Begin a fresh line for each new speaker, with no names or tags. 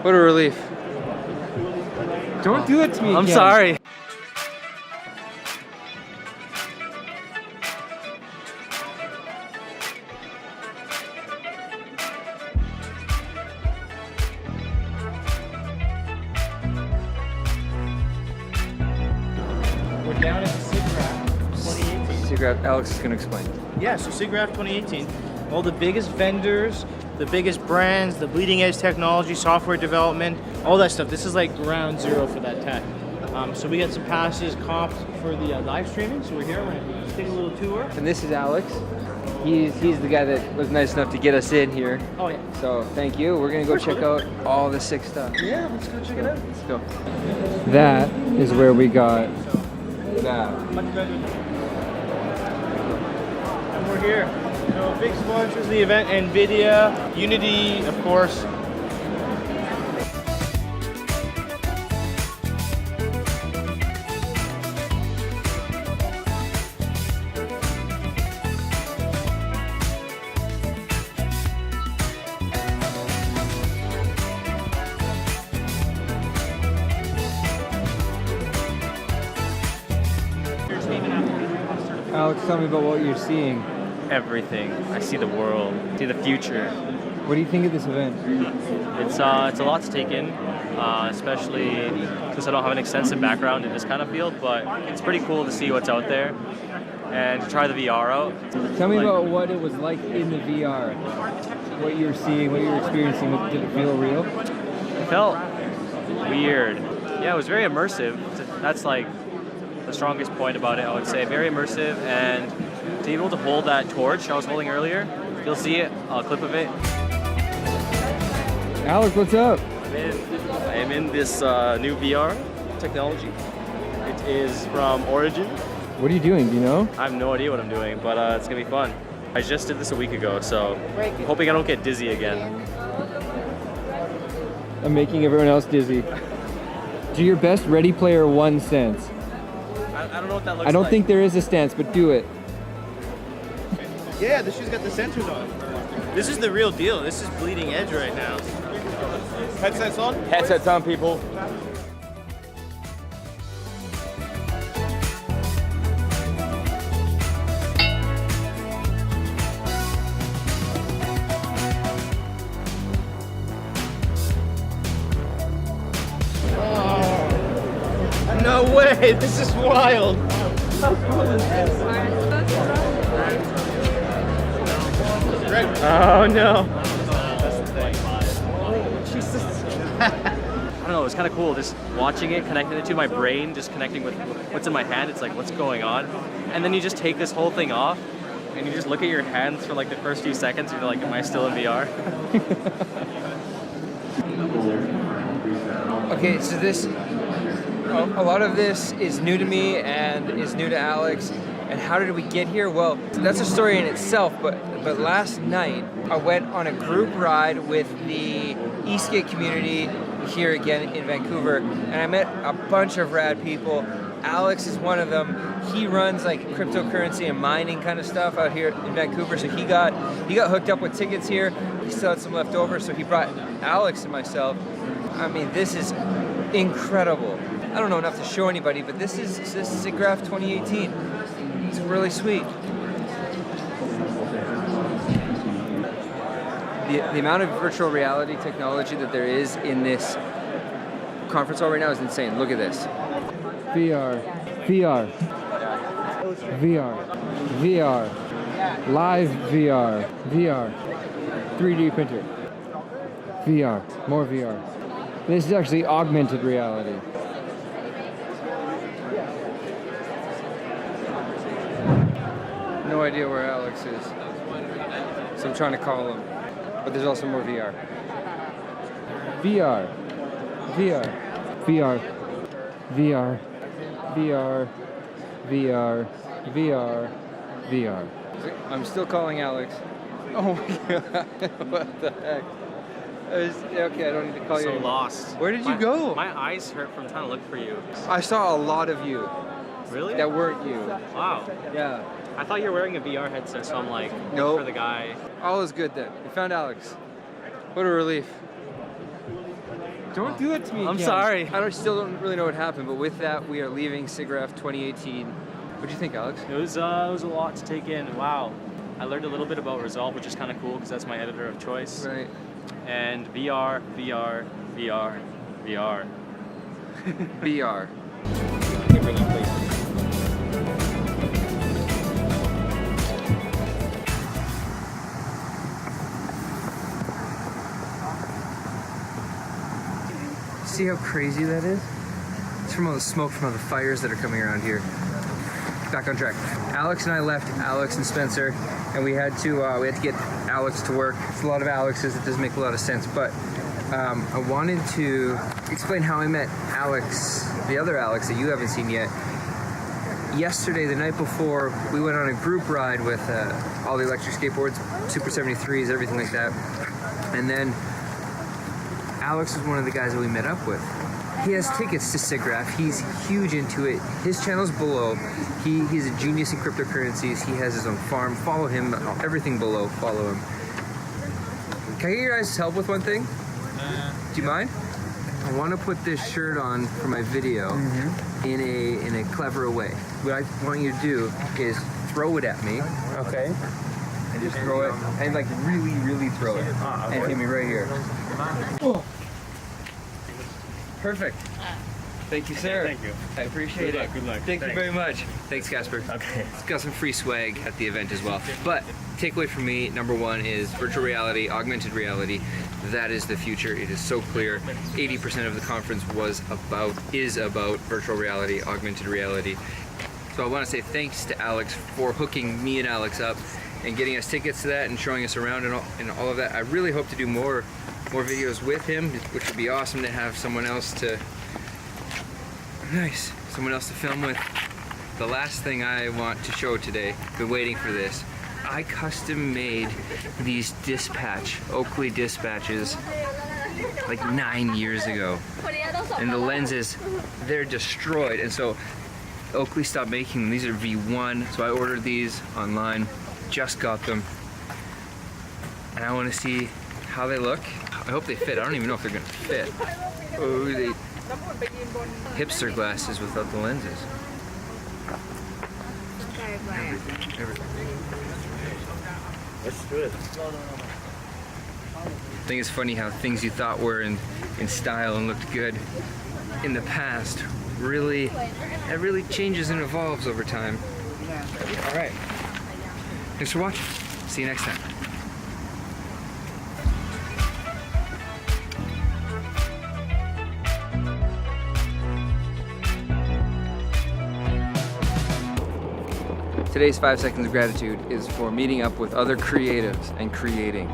What a relief. Don't do it to me
I'm
again.
sorry.
We're down at Siggraph 2018.
Siggraph, Alex is going to explain.
Yeah, so Siggraph 2018, all the biggest vendors, the biggest brands, the bleeding edge technology, software development, all that stuff. This is like ground zero for that tech. So we got some passes comped for the live streaming. So we're here, we're gonna take a little tour.
And this is Alex. He's the guy that was nice enough to get us in here.
Oh yeah.
So thank you. We're going to go check out all the sick stuff.
Yeah, let's go check it out.
Let's go. That is where we got that.
Much better. And we're here. So big sponsors of the event, NVIDIA, Unity, of course.
Alex, tell me about what you're seeing.
Everything. I see the world, see the future.
What do you think of this event?
It's a lot to take in, especially since I don't have an extensive background in this kind of field, but it's pretty cool to see what's out there and to try the VR out.
Tell me about what it was like in the VR. What you were seeing, what you were experiencing. Did it feel real?
It felt weird. Yeah, it was very immersive. That's like the strongest point about it, I would say. Very immersive, and to be able to hold that torch I was holding earlier, you'll see it, a clip of it.
Alex, what's up?
I am in this new VR technology. It is from Origin.
What are you doing? Do you know?
I have no idea what I'm doing, but it's gonna be fun. I just did this a week ago, so I'm hoping I don't get dizzy again.
I'm making everyone else dizzy. Do your best Ready Player One stance.
I don't know what that looks like.
I don't think there is a stance, but do it.
Yeah, this shoe's got the sensors on. This is the real deal. This is bleeding edge right now. Headsets on?
Headsets on, people.
No way, this is wild. Oh no. Jesus.
I don't know, it was kind of cool just watching it, connecting it to my brain, just connecting with what's in my hand. It's like, what's going on? And then you just take this whole thing off and you just look at your hands for like the first few seconds and you're like, am I still in VR?
Okay, so this, a lot of this is new to me and is new to Alex. And how did we get here? Well, that's a story in itself, but last night I went on a group ride with the e-skate community here again in Vancouver, and I met a bunch of rad people. Alex is one of them. He runs like cryptocurrency and mining kind of stuff out here in Vancouver, so he got hooked up with tickets here. He still had some left over, so he brought Alex and myself. I mean, this is incredible. I don't know enough to show anybody, but this is Siggraph 2018. It's really sweet. The amount of virtual reality technology that there is in this conference hall right now is insane. Look at this. VR, VR, VR, VR, live VR, VR, 3D printer, VR, more VR. This is actually augmented reality. No idea where Alex is, so I'm trying to call him. But there's also more VR. VR, VR, VR, VR, VR, VR, VR, VR. I'm still calling Alex. Oh my god, what the heck? Okay, I don't need to call you.
So lost.
Where did you go?
My eyes hurt from trying to look for you.
I saw a lot of you.
Really?
That weren't you.
Wow.
Yeah.
I thought you were wearing a VR headset, so I'm like,
Nope.
for the guy.
All is good then. We found Alex. What a relief. Don't do it to me
I'm
again.
sorry.
Still don't really know what happened, but with that, we are leaving Siggraph 2018. What do you think, Alex?
It was a lot to take in. Wow. I learned a little bit about Resolve, which is kind of cool because that's my editor of choice.
Right.
And VR, VR, VR, VR.
VR. See how crazy that is? It's from all the smoke from all the fires that are coming around here. Back on track. Alex and I left, Alex and Spencer, and we had to get Alex to work. It's a lot of Alex's, it doesn't make a lot of sense, but I wanted to explain how I met Alex, the other Alex that you haven't seen yet. Yesterday, the night before, we went on a group ride with all the electric skateboards, Super 73s, everything like that. And then Alex was one of the guys that we met up with. He has tickets to Siggraph. He's huge into it. His channel's below. He's a genius in cryptocurrencies. He has his own farm. Follow him. Everything below. Follow him. Can I get your guys' help with one thing? Do you mind? I want to put this shirt on for my video in a clever way. What I want you to do is throw it at me.
Okay.
And just throw it. And like really, really throw it. And hit me right here. Oh. Perfect. Thank you, sir.
Thank you.
I appreciate it.
Good luck.
Thank you very much. Thanks, Casper.
Okay.
It's got some free swag at the event as well. But takeaway from me, number one is virtual reality, augmented reality. That is the future. It is so clear. 80% of the conference is about virtual reality, augmented reality. So I want to say thanks to Alex for hooking me and Alex up and getting us tickets to that and showing us around and all of that. I really hope to do more videos with him, which would be awesome to have someone else to film with. The last thing I want to show today, been waiting for this, I custom made these Oakley dispatches like 9 years ago. And the lenses, they're destroyed. And so Oakley stopped making them. These are V1, so I ordered these online, just got them. And I want to see how they look. I hope they fit. I don't even know if they're gonna fit. Oh, they hipster glasses without the lenses. Everything.
Let's do it.
I think it's funny how things you thought were in style and looked good in the past really changes and evolves over time. All right. Thanks for watching. See you next time. Today's 5 seconds of gratitude is for meeting up with other creatives and creating.